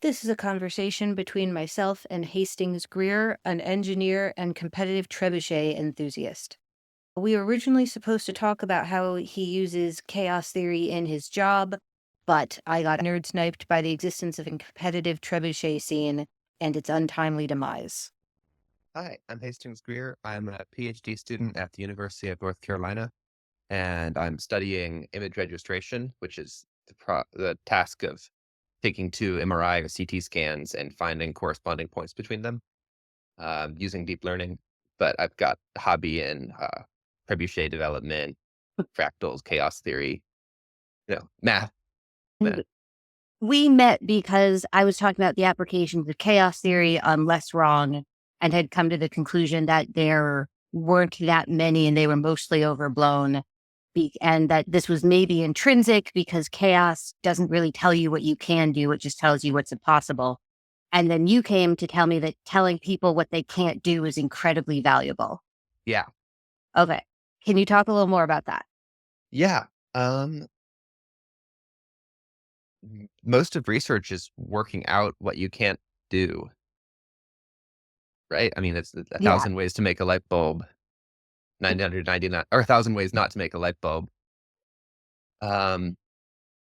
This is a conversation between myself and Hastings Greer, an engineer and competitive trebuchet enthusiast. We were originally supposed to talk about how he uses chaos theory in his job, but I got nerd sniped by the existence of a competitive trebuchet scene and its untimely demise. Hi, I'm Hastings Greer. I'm a PhD student at the University of North Carolina, and I'm studying image registration, which is the task of taking two MRI or CT scans and finding corresponding points between them using deep learning. But I've got a hobby in trebuchet development, fractals, chaos theory, math. And we met because I was talking about the applications of chaos theory on Less Wrong and had come to the conclusion that there weren't that many and they were mostly overblown. And that this was maybe intrinsic because chaos doesn't really tell you what you can do, it just tells you what's impossible. And then you came to tell me that telling people what they can't do is incredibly valuable. Yeah. Okay. Can you talk a little more about that? Yeah. Most of research is working out what you can't do, right? I mean, it's a Yeah. thousand ways to make a light bulb. 999 or 1,000 ways not to make a light bulb. Um,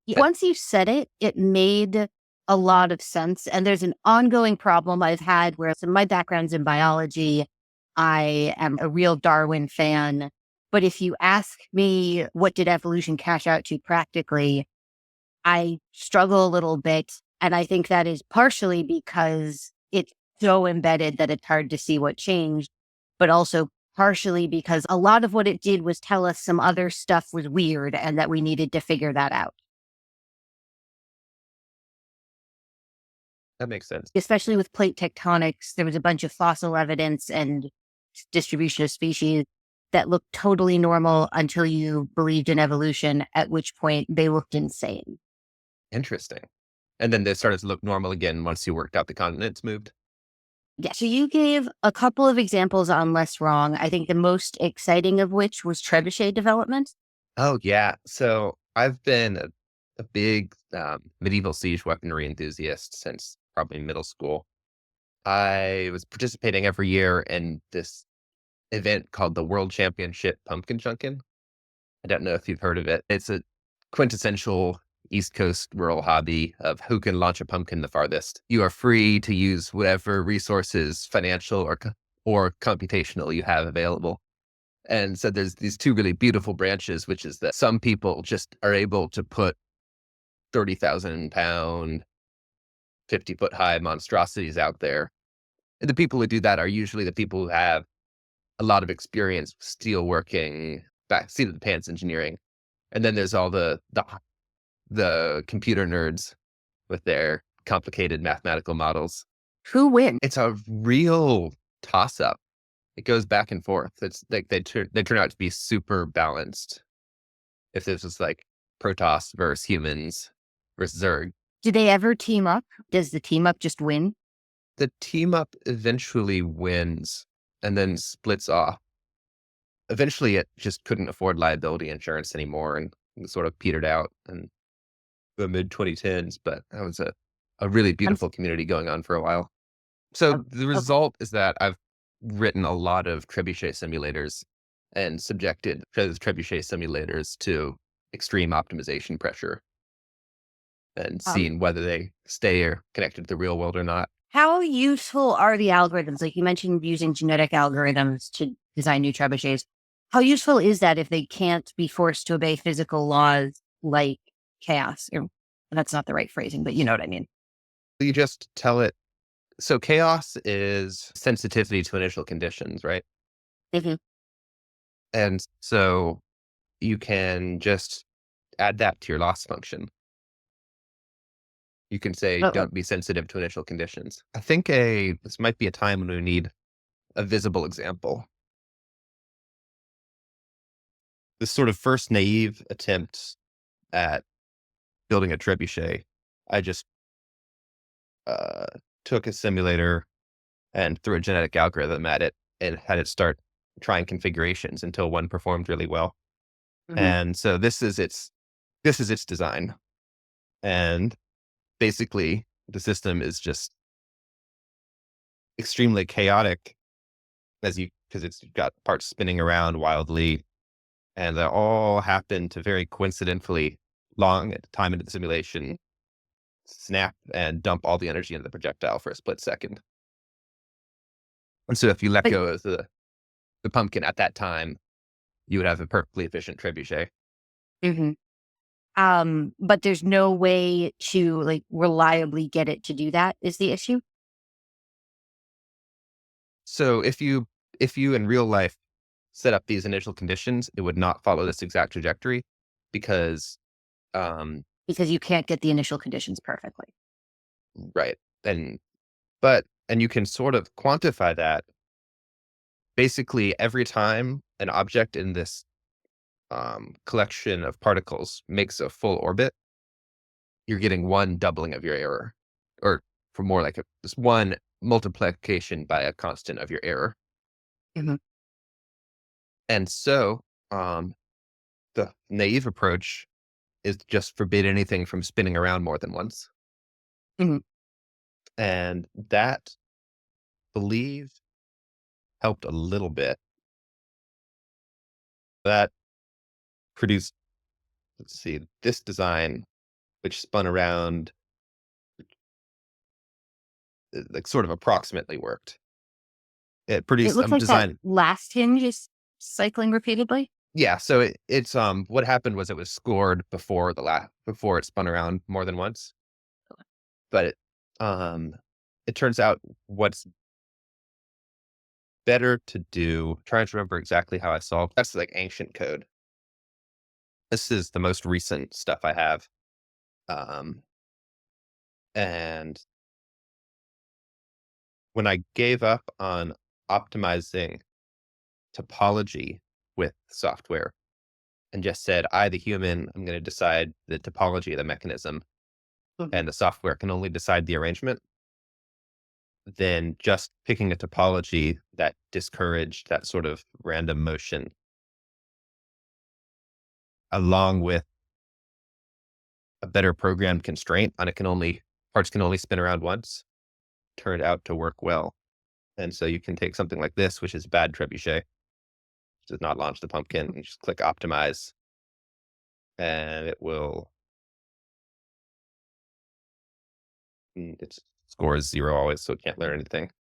but Once you said it, it made a lot of sense. And there's an ongoing problem I've had where so my background's in biology. I am a real Darwin fan. But if you ask me, what did evolution cash out to practically? I struggle a little bit. And I think that is partially because it's so embedded that it's hard to see what changed, but also partially because a lot of what it did was tell us some other stuff was weird and that we needed to figure that out. that makes sense. Especially with plate tectonics, there was a bunch of fossil evidence and distribution of species that looked totally normal until you believed in evolution, at which point they looked insane. Interesting. And then they started to look normal again once you worked out the continents moved. Yeah. So you gave a couple of examples on Less Wrong. I think the most exciting of which was trebuchet development. Oh, yeah. So I've been a big medieval siege weaponry enthusiast since probably middle school. I was participating every year in this event called the World Championship Pumpkin Chunkin'. I don't know if you've heard of it. It's a quintessential East Coast rural hobby of who can launch a pumpkin the farthest. You are free to use whatever resources, financial or computational, you have available. And so there's these two really beautiful branches, which is that some people just are able to put 30,000 pound, 50-foot high monstrosities out there. And the people who do that are usually the people who have a lot of experience with steel working, back seat of the pants engineering. And then there's all the computer nerds with their complicated mathematical models. Who wins? It's a real toss up. It goes back and forth. It's like they turn out to be super balanced. If this was like Protoss versus humans versus Zerg, Do they ever team up? Does the team up just win? the team up eventually wins and then splits off. Eventually, it just couldn't afford liability insurance anymore and sort of petered out in the mid 2010s. But that was a really I'm beautiful community going on for a while. So the okay. result is that I've written a lot of trebuchet simulators and subjected those trebuchet simulators to extreme optimization pressure and Um, seen whether they stay or connected to the real world or not. how useful are the algorithms? Like you mentioned, using genetic algorithms to design new trebuchets. How useful is that if they can't be forced to obey physical laws like chaos? Or, that's not the right phrasing, but you know what I mean. You just tell it. So chaos is sensitivity to initial conditions, right? Mhm. And so you can just add that to your loss function. You can say, Oh, don't be sensitive to initial conditions. I think this might be a time when we need a visible example. This sort of first naive attempt at building a trebuchet, I just uh, took a simulator and threw a genetic algorithm at it and had it start trying configurations until one performed really well. mhm. And so this is its design. And basically the system is just extremely chaotic because it's got parts spinning around wildly, and they all happen to very coincidentally long at the time into the simulation snap and dump all the energy into the projectile for a split second. And so if you let But go of the pumpkin at that time, you would have a perfectly efficient trebuchet. mhm. But there's no way to like reliably get it to do that is the issue. So if you in real life set up these initial conditions, it would not follow this exact trajectory because um Because you can't get the initial conditions perfectly. right. And you can sort of quantify that. Basically, every time an object in this collection of particles makes a full orbit, you're getting one doubling of your error, or for more like just one multiplication by a constant of your error. Mhm, And so, um, the naive approach is just forbid anything from spinning around more than once, mhm. and that believe helped a little bit. That produced, let's see, this design, which spun around like sort of approximately worked. It It produced looks like that design. last hinge is cycling repeatedly. Yeah, so it's what happened was it was scored before before it spun around more than once, but um it turns out what's better to do. Trying to remember exactly how I solved. That's like ancient code. This is the most recent stuff I have. Um and when I gave up on optimizing topology with software and just said, I, the human, I'm going to decide the topology of the mechanism, Mhm. and the software can only decide the arrangement, then just picking a topology that discouraged that sort of random motion, along with a better programmed constraint on parts can only spin around once, turned out to work well. And so you can take something like this, which is bad trebuchet, does not launch the pumpkin, and just click optimize, and it will. Its score is 0 always, so it can't learn anything.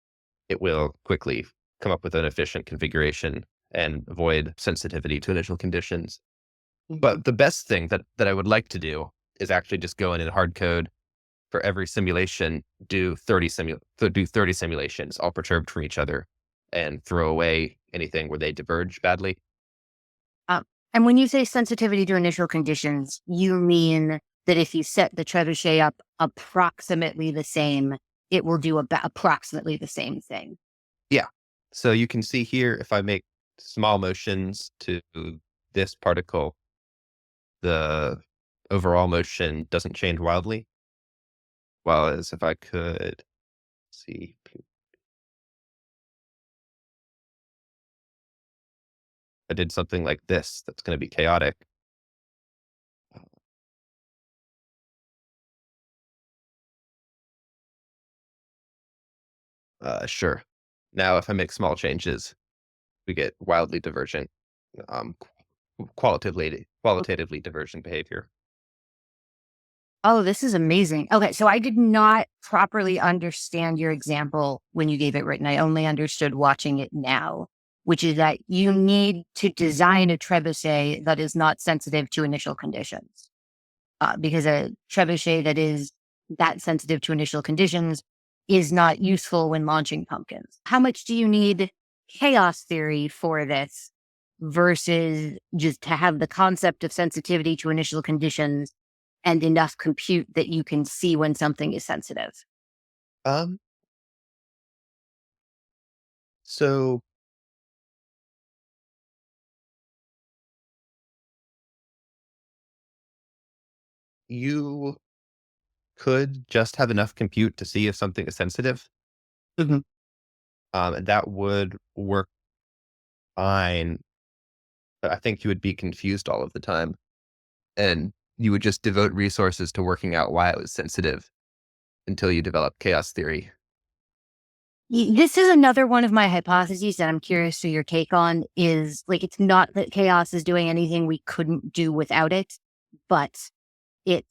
It will quickly come up with an efficient configuration and avoid sensitivity to initial conditions. Mhm. But the best thing that I would like to do is actually just go in and hard code for every simulation, do 30 simulations, all perturbed from each other, and throw away anything where they diverge badly. Um, and when you say sensitivity to initial conditions, you mean that if you set the trebuchet up approximately the same, it will do about approximately the same thing. Yeah. So you can see here, if I make small motions to this particle, the overall motion doesn't change wildly. While as if I could see, I did something like this, that's going to be chaotic. Sure. Now, if I make small changes, we get wildly divergent, qualitatively divergent behavior. Oh, this is amazing. Okay, so I did not properly understand your example when you gave it written. I only understood watching it now, which is that you need to design a trebuchet that is not sensitive to initial conditions. Because a trebuchet that is that sensitive to initial conditions is not useful when launching pumpkins. How much do you need chaos theory for this versus just to have the concept of sensitivity to initial conditions and enough compute that you can see when something is sensitive? Um, so you could just have enough compute to see if something is sensitive, Mhm. and that would work fine. But I think you would be confused all of the time, and you would just devote resources to working out why it was sensitive. until you develop chaos theory. This is another one of my hypotheses that I'm curious to your take on is like, it's not that chaos is doing anything we couldn't do without it, but it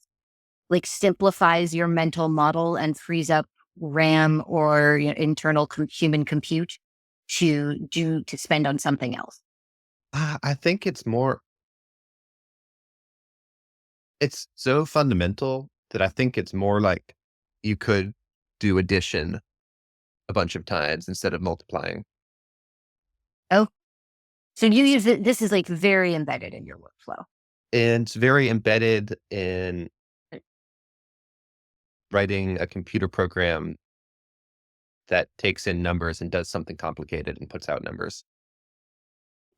like simplifies your mental model and frees up RAM or internal human compute to spend on something else. I think it's so fundamental that I think it's more like you could do addition a bunch of times instead of multiplying. Oh, so you use it. This is like very embedded in your workflow. And it's very embedded in writing a computer program that takes in numbers and does something complicated and puts out numbers.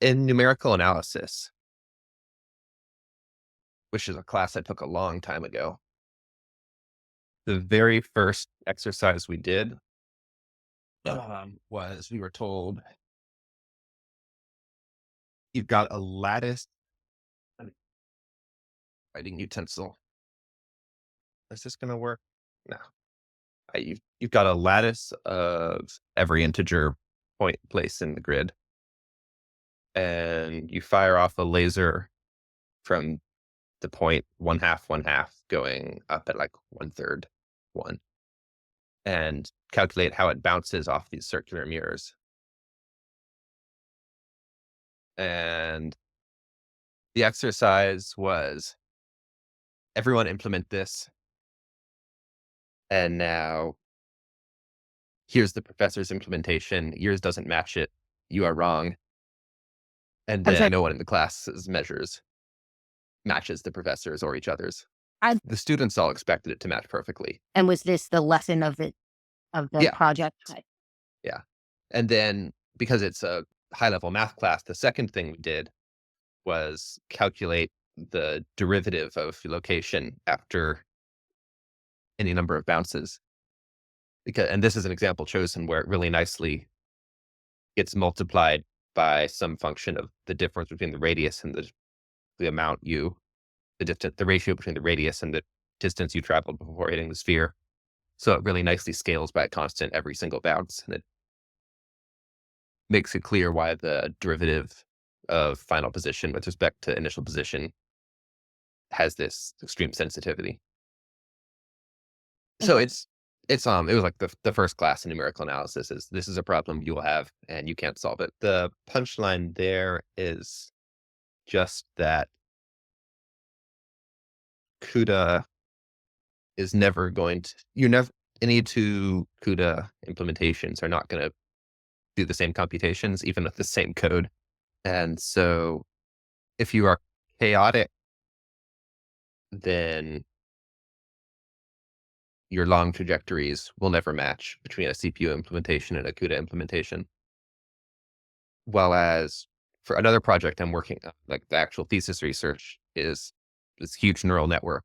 In numerical analysis, which is a class I took a long time ago, the very first exercise we did was we were told you've got a lattice writing utensil. Is this going to work? No. You've got a lattice of every integer point place in the grid, and you fire off a laser from the point 1/2, 1/2, going up at like 1/3, 1, and calculate how it bounces off these circular mirrors. And the exercise was everyone implement this. And now here's the professor's implementation. Yours doesn't match it. You are wrong. And I'm then sorry. no one in the class's measures matches the professor's or each other's. I, The students all expected it to match perfectly. and was this the lesson of the Yeah. project? Yeah. And then because it's a high level math class, the second thing we did was calculate the derivative of location after any number of bounces. And this is an example chosen where it really nicely gets multiplied by some function of the difference between the radius and the amount the ratio between the radius and the distance you traveled before hitting the sphere. So it really nicely scales by a constant every single bounce. And it makes it clear why the derivative of final position with respect to initial position has this extreme sensitivity. So Okay. it was like the first class in numerical analysis is this is a problem you will have and you can't solve it. The punchline there is just that CUDA is never going to you never any two CUDA implementations are not going to do the same computations even with the same code. And so if you are chaotic, then your long trajectories will never match between a CPU implementation and a CUDA implementation. While as for another project I'm working on, like the actual thesis research is this huge neural network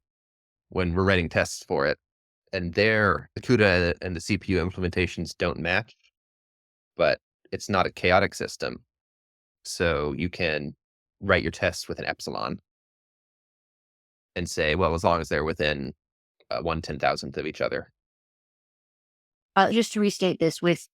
when we're writing tests for it. And there, the CUDA and the CPU implementations don't match, but it's not a chaotic system. So you can write your tests with an epsilon and say, well, as long as they're within 1/10,000th of each other. Just to restate this, with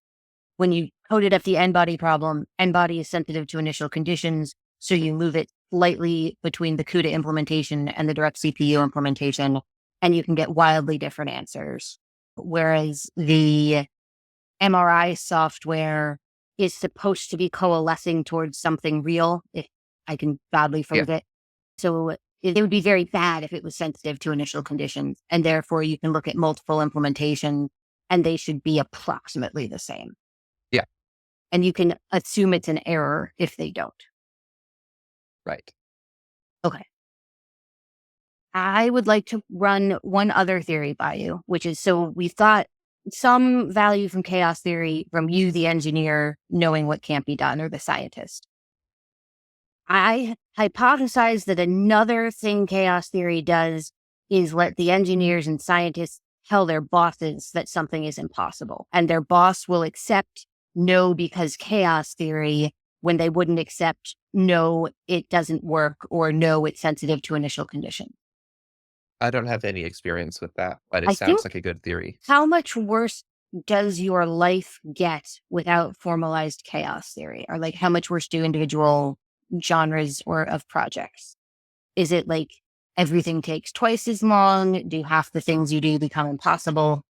when you coded up the n body problem, n body is sensitive to initial conditions, so you move it slightly between the CUDA implementation and the direct CPU implementation, and you can get wildly different answers. Whereas the MRI software is supposed to be coalescing towards something real, if I can badly Yeah. phrase it. So it would be very bad if it was sensitive to initial conditions, and therefore you can look at multiple implementations and they should be approximately the same. Yeah. And you can assume it's an error if they don't. Right. Okay. I would like to run one other theory by you, which is, so we've got some value from chaos theory from you, the engineer, knowing what can't be done, or the scientist. I hypothesize that another thing chaos theory does is let the engineers and scientists tell their bosses that something is impossible. And their boss will accept no because chaos theory when they wouldn't accept no, it doesn't work, or no, it's sensitive to initial conditions. I don't have any experience with that, but it I sounds think like a good theory. how much worse does your life get without formalized chaos theory? Or like how much worse do individual genres or of projects? Is it like everything takes twice as long? Do half the things you do become impossible?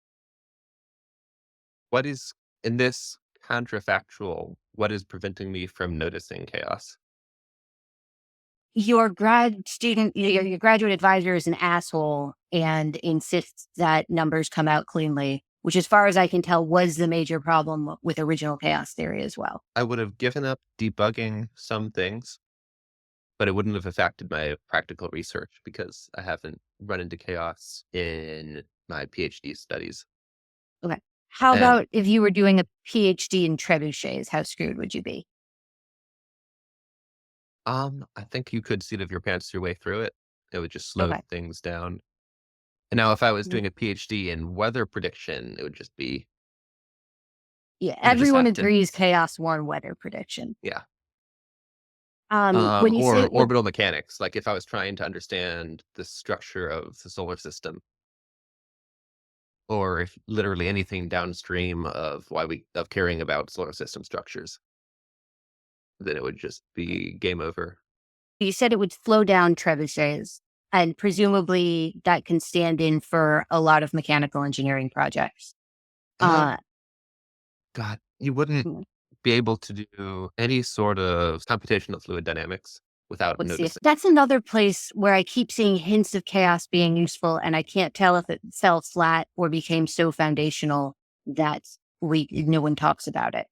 What is in this counterfactual, what is preventing me from noticing chaos? Your grad student, your graduate advisor is an asshole and insists that numbers come out cleanly, which, as far as I can tell, was the major problem with original chaos theory as well. I would have given up debugging some things, but it wouldn't have affected my practical research because I haven't run into chaos in my PhD studies. Okay. How And about if you were doing a PhD in trebuchets? How screwed would you be? I think you could seat of your pants your way through it. It would just slow Okay. things down. And now if I was Mhm. doing a PhD in weather prediction, it would just be Yeah. you would just Everyone have to agrees chaos won weather prediction. yeah. When you say Or what, orbital mechanics, like if I was trying to understand the structure of the solar system, or if literally anything downstream of why we of caring about solar system structures, then it would just be game over. you said it would slow down trebuchets, and presumably that can stand in for a lot of mechanical engineering projects. Um, Uh, God, you wouldn't hmm, be able to do any sort of computational fluid dynamics without let's see. noticing. That's another place where I keep seeing hints of chaos being useful, and I can't tell if it fell flat or became so foundational that no one talks about it.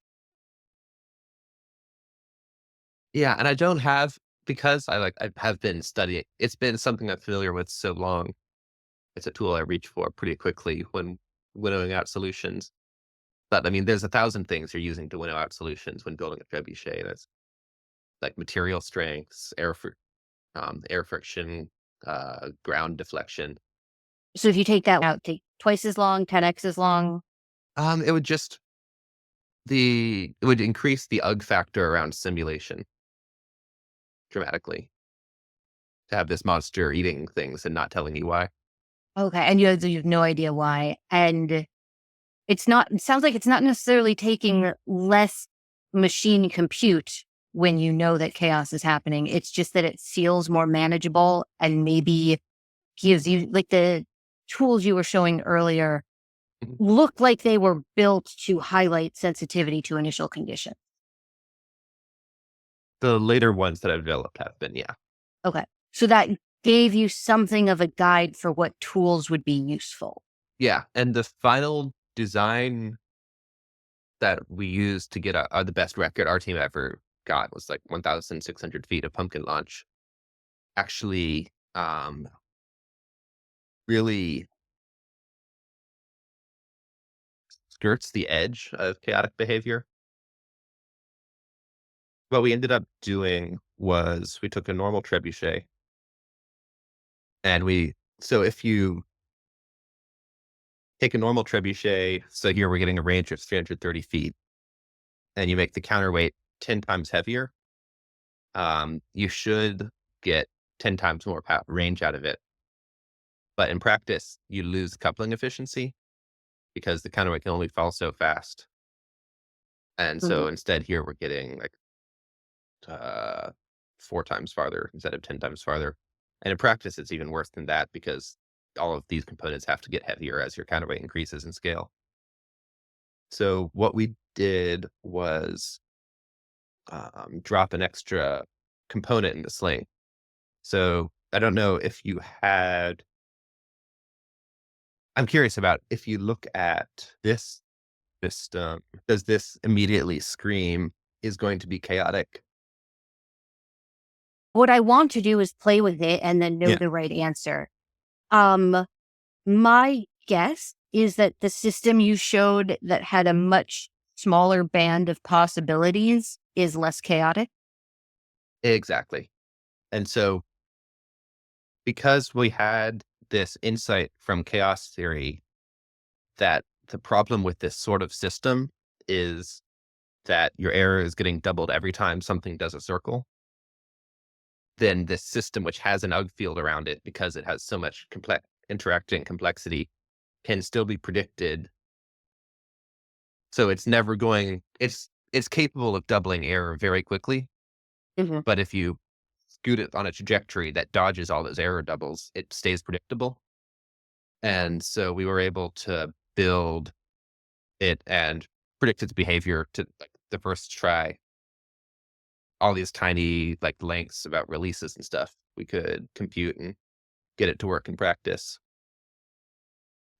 Yeah, and I don't have because I have been studying. It's been something I'm familiar with so long. It's a tool I reach for pretty quickly when winnowing out solutions. But I mean, there's a thousand things you're using to winnow out solutions when building a trebuchet. That's like material strengths, air friction, ground deflection. So if you take that out, take twice as long, 10x as long. It would just it would increase the UG factor around simulation dramatically to have this monster eating things and not telling you why. Okay. And you have no idea why. And it sounds like it's not necessarily taking less machine compute when you know that chaos is happening. It's just that it feels more manageable and maybe gives you, like, the tools you were showing earlier Mhm. look like they were built to highlight sensitivity to initial conditions. The later ones that I've developed have been, yeah. Okay. So that gave you something of a guide for what tools would be useful. Yeah, and the final design that we used to get the best record our team ever got was like 1,600 feet of pumpkin launch. Actually, really skirts the edge of chaotic behavior. What we ended up doing was we took a normal trebuchet and so if you take a normal trebuchet, so here we're getting a range of 330 feet, and you make the counterweight 10 times heavier, you should get 10 times more range out of it. But in practice, you lose coupling efficiency because the counterweight can only fall so fast. And Mhm. so instead, here we're getting like uh, 4 times farther instead of 10 times farther. And in practice, it's even worse than that because all of these components have to get heavier as your counterweight increases in scale. So what we did was drop an extra component in the sling. So I don't know if you had. I'm curious about if you look at this system, does this immediately scream is going to be chaotic? What I want to do is play with it and then know Yeah, the right answer. Um, my guess is that the system you showed that had a much smaller band of possibilities is less chaotic. exactly. And so because we had this insight from chaos theory that the problem with this sort of system is that your error is getting doubled every time something does a circle. then this system, which has an UG field around it because it has so much interacting complexity, can still be predicted. So it's never going, it's capable of doubling error very quickly. Hmm. But if you scoot it on a trajectory that dodges all those error doubles, it stays predictable. And so we were able to build it and predict its behavior to like the first try. All these tiny like lengths about releases and stuff we could compute and get it to work in practice.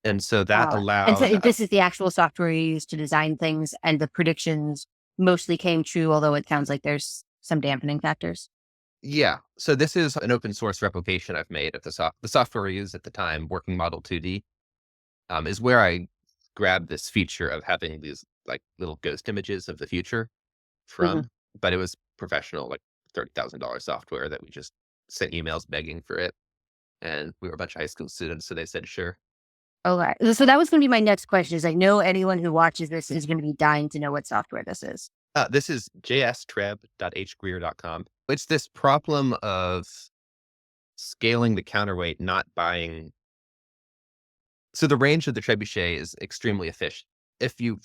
And so that And so allowed this is the actual software you use to design things, and the predictions mostly came true, although it sounds like there's some dampening factors. yeah. So this is an open source replication I've made of the software we used at the time, Working Model 2D, is where I grabbed this feature of having these like little ghost images of the future Hmm. from, but it was professional, like $30,000 software that we just sent emails begging for it. And we were a bunch of high school students, so they said, sure. Okay. So that was going to be my next question is I know anyone who watches this is going to be dying to know what software this is. This is jstreb.hgreer.com. It's this problem of scaling the counterweight, not buying. So the range of the trebuchet is extremely efficient. If your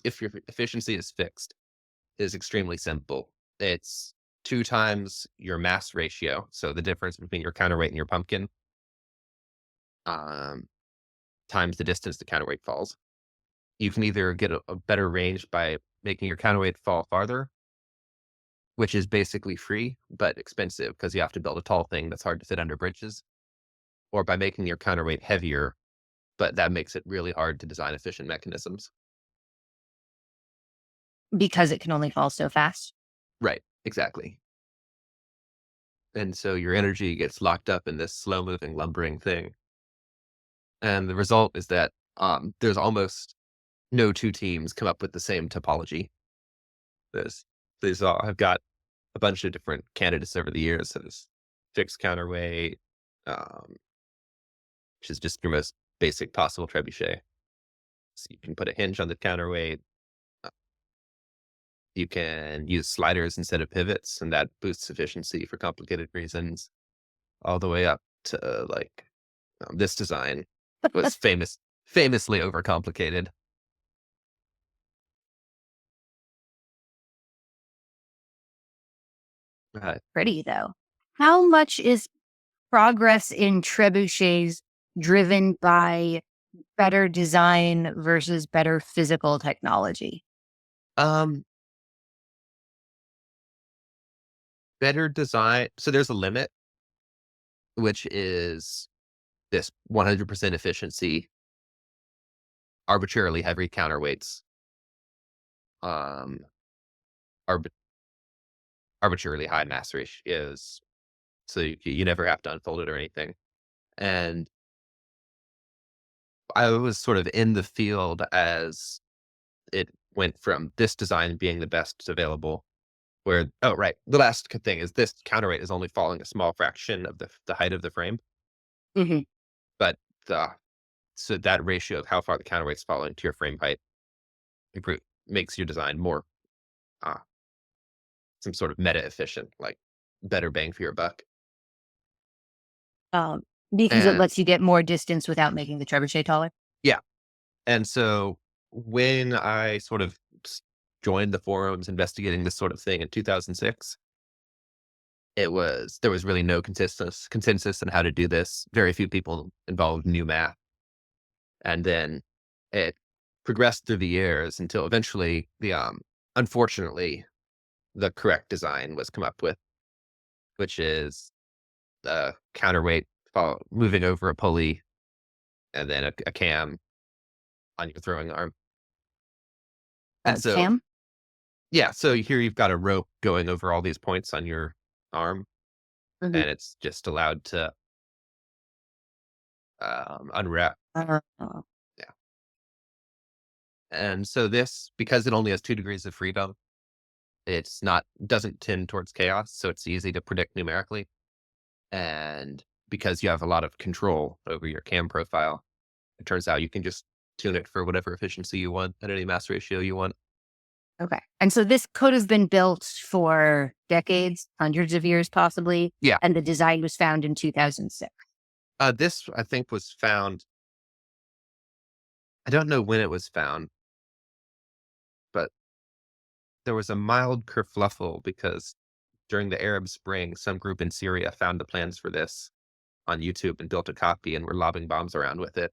efficiency is fixed, it is extremely simple. It's two times your mass ratio, so the difference between your counterweight and your pumpkin, um, times the distance the counterweight falls. You can either get a better range by making your counterweight fall farther, which is basically free but expensive because you have to build a tall thing that's hard to fit under bridges, or by making your counterweight heavier, but that makes it really hard to design efficient mechanisms. Because it can only fall so fast. Right, exactly. And so your energy gets locked up in this slow moving lumbering thing. And the result is that there's almost no two teams come up with the same topology. There's, there's all, I've got a bunch of different candidates over the years. So there's fixed counterweight, um, which is just your most basic possible trebuchet. So you can put a hinge on the counterweight. uh, You can use sliders instead of pivots, and that boosts efficiency for complicated reasons. All the way up to like this design was famously overcomplicated. Uh, Pretty though. How much is progress in trebuchets driven by better design versus better physical technology? um, better design. So there's a limit, which is this 100% efficiency, arbitrarily heavy counterweights, um, arbi- arbitrarily high mass ratios. So you never have to unfold it or anything. And I was sort of in the field as it went from this design being the best available. Where oh, right, the last thing is this counterweight is only falling a small fraction of the height of the frame, Hmm. but the so that ratio of how far the counterweight's falling to your frame height improve makes your design more, uh, some sort of meta efficient, like better bang for your buck. Um, because it And lets you get more distance without making the trebuchet taller. yeah, and so when I sort of joined the forums investigating this sort of thing in 2006, there was really no consensus on how to do this. Very few people involved knew math. And then it progressed through the years until eventually unfortunately, the correct design was come up with, which is the counterweight moving over a pulley and then a cam on your throwing arm. And so, Cam. yeah, so here you've got a rope going over all these points on your arm, Hmm. and it's just allowed to unwrap. Uh, Yeah. And so this, because it only has 2 degrees of freedom, it's not doesn't tend towards chaos, so it's easy to predict numerically. And because you have a lot of control over your cam profile, it turns out you can just tune it for whatever efficiency you want at any mass ratio you want. Okay. And so this could have been built for decades, hundreds of years possibly, Yeah. and the design was found in 2006. This, I think, was found. I don't know when it was found, but there was a mild kerfluffle because during the Arab Spring, some group in Syria found the plans for this on YouTube and built a copy and were lobbing bombs around with it,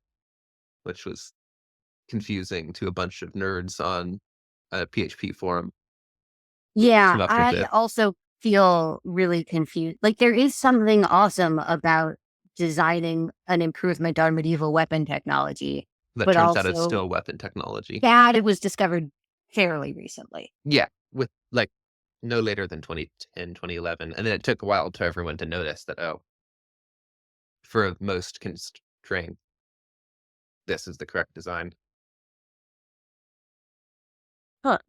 which was confusing to a bunch of nerds on a PHP forum. Yeah, Came up with I it, also feel really confused. Like there is something awesome about designing an improvement on medieval weapon technology, that but turns out it's also still weapon technology. that it was discovered fairly recently. Yeah, with like no later than 2010, 2011, and then it took a while to everyone to notice that, oh, for most constraint, this is the correct design. Huh.